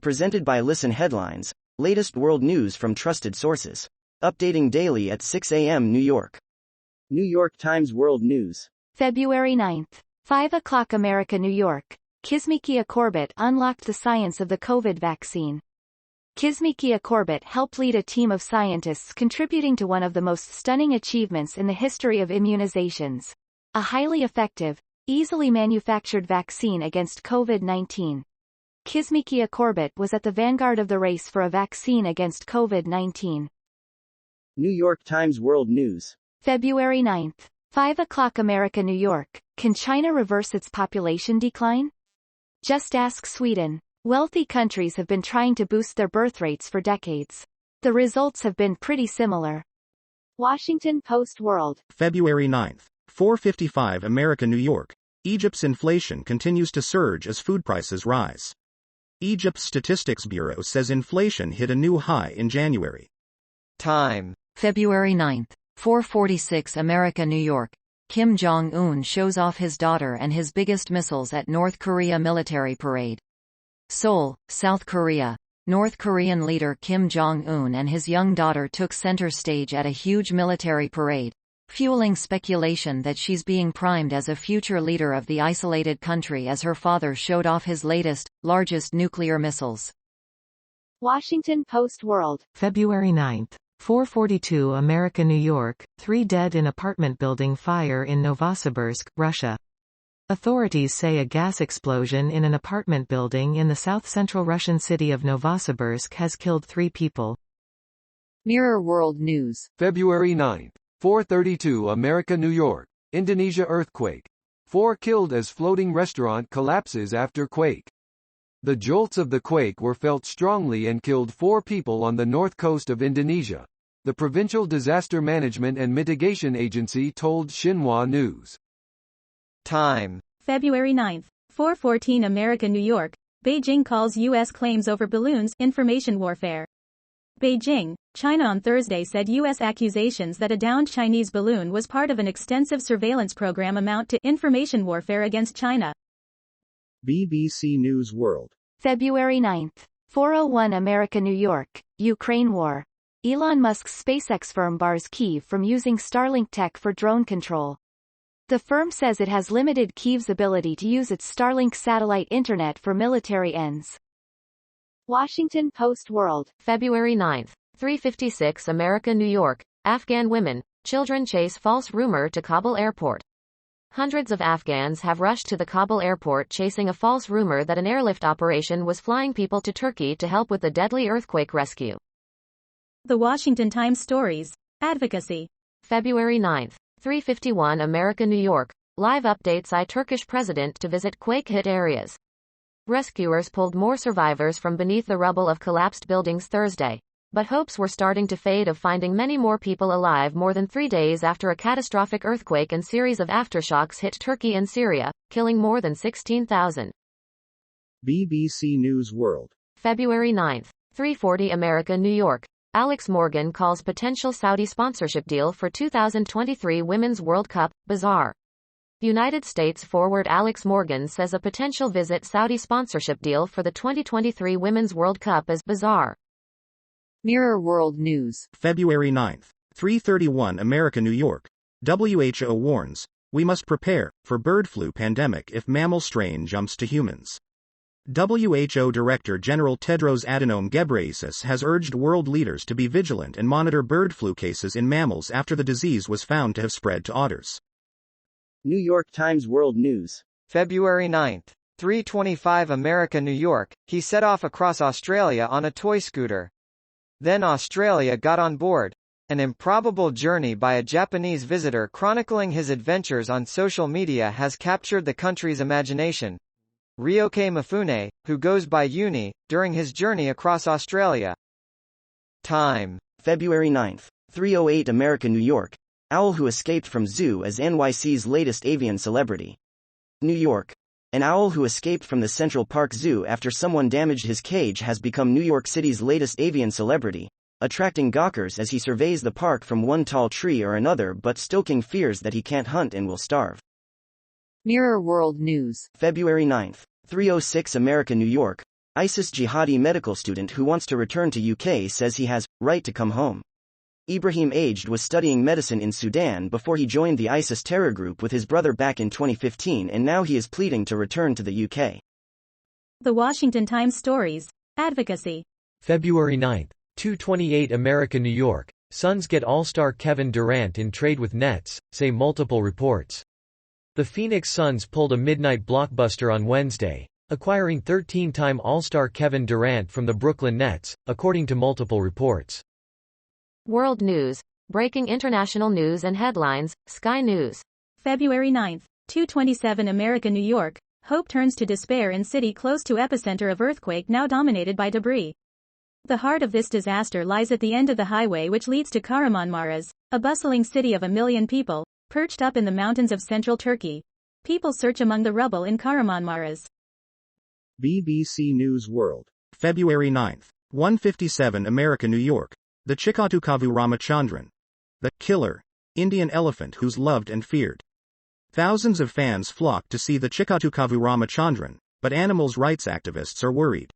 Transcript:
Presented by Listen Headlines, latest world news from trusted sources. Updating daily at 6 a.m. New York. New York Times World News. February 9th. 5 o'clock America, New York. Kizzmekia Corbett unlocked the science of the COVID vaccine. Kizzmekia Corbett helped lead a team of scientists contributing to one of the most stunning achievements in the history of immunizations. A highly effective, easily manufactured vaccine against COVID-19. Kizzmekia Corbett was at the vanguard of the race for a vaccine against COVID-19. New York Times World News. February 9th. 5 o'clock America, New York. Can China reverse its population decline? Just ask Sweden. Wealthy countries have been trying to boost their birth rates for decades. The results have been pretty similar. Washington Post World. February 9th. 4:55 America, New York. Egypt's inflation continues to surge as food prices rise. Egypt's Statistics Bureau says inflation hit a new high in January. Time. February 9th. 4:46 America, New York. Kim Jong-un shows off his daughter and his biggest missiles at North Korea military parade. Seoul, South Korea. North Korean leader Kim Jong-un and his young daughter took center stage at a huge military parade, fueling speculation that she's being primed as a future leader of the isolated country as her father showed off his latest, largest nuclear missiles. Washington Post World. February 9th. 4:42 America, New York. 3 dead in apartment building fire in Novosibirsk, Russia. Authorities say a gas explosion in an apartment building in the south-central Russian city of Novosibirsk has killed 3 people. Mirror World News. February 9th. 4:32 America, New York. Indonesia earthquake. 4 killed as floating restaurant collapses after quake. The jolts of the quake were felt strongly and killed 4 people on the north coast of Indonesia. The Provincial Disaster Management and Mitigation Agency told Xinhua News. Time. February 9th. 4:14 America, New York. Beijing calls U.S. claims over balloons information warfare. Beijing, China on Thursday said U.S. accusations that a downed Chinese balloon was part of an extensive surveillance program amount to information warfare against China. BBC News World. February 9th. 4:01 America, New York. Ukraine war. Elon Musk's SpaceX firm bars Kyiv from using Starlink tech for drone control. The firm says it has limited Kyiv's ability to use its Starlink satellite internet for military ends. Washington Post World. February 9th. 3:56 America, New York. Afghan women, children chase false rumor to Kabul airport. Hundreds of Afghans have rushed to the Kabul airport chasing a false rumor that an airlift operation was flying people to Turkey to help with the deadly earthquake rescue. The Washington Times Stories. Advocacy. February 9th. 3:51 America, New York. Live updates by Turkish president to visit quake-hit areas. Rescuers pulled more survivors from beneath the rubble of collapsed buildings Thursday, but hopes were starting to fade of finding many more people alive more than 3 days after a catastrophic earthquake and series of aftershocks hit Turkey and Syria, killing more than 16,000. BBC News World. February 9th. 3:40 America, New York. Alex Morgan calls potential Saudi sponsorship deal for 2023 Women's World Cup bizarre. United States forward Alex Morgan says a potential visit Saudi sponsorship deal for the 2023 Women's World Cup is bizarre. Mirror World News. February 9th. 3:31 America, New York. WHO warns, we must prepare for bird flu pandemic if mammal strain jumps to humans. WHO Director General Tedros Adhanom Ghebreyesus has urged world leaders to be vigilant and monitor bird flu cases in mammals after the disease was found to have spread to otters. New York Times World News. February 9th. 3:25 America, New York. He set off across Australia on a toy scooter. Then Australia got on board. An improbable journey by a Japanese visitor chronicling his adventures on social media has captured the country's imagination. Ryoke Mifune, who goes by Uni, during his journey across Australia. Time. February 9th. 3:08 America, New York. Owl who escaped from zoo as NYC's latest avian celebrity. New York. An owl who escaped from the Central Park Zoo after someone damaged his cage has become New York City's latest avian celebrity, attracting gawkers as he surveys the park from one tall tree or another but stoking fears that he can't hunt and will starve. Mirror World News. February 9th. 3:06 America, New York. ISIS jihadi medical student who wants to return to UK says he has right to come home. Ibrahim Aged was studying medicine in Sudan before he joined the ISIS terror group with his brother back in 2015, and now he is pleading to return to the UK. The Washington Times stories. Advocacy. February 9, 2:28 America, New York. Suns get All-Star Kevin Durant in trade with Nets, say multiple reports. The Phoenix Suns pulled a midnight blockbuster on Wednesday, acquiring 13-time All-Star Kevin Durant from the Brooklyn Nets, according to multiple reports. World News. Breaking international news and headlines, Sky News. February 9, 2:27 America, New York. Hope turns to despair in city close to epicenter of earthquake now dominated by debris. The heart of this disaster lies at the end of the highway which leads to Kahramanmaraş, a bustling city of 1 million people, perched up in the mountains of central Turkey. People search among the rubble in Kahramanmaraş. BBC News World. February 9, 1:57 America, New York. The Chikatukavu Ramachandran. The killer Indian elephant who's loved and feared. Thousands of fans flock to see the Chikatukavu Ramachandran, but animals rights activists are worried.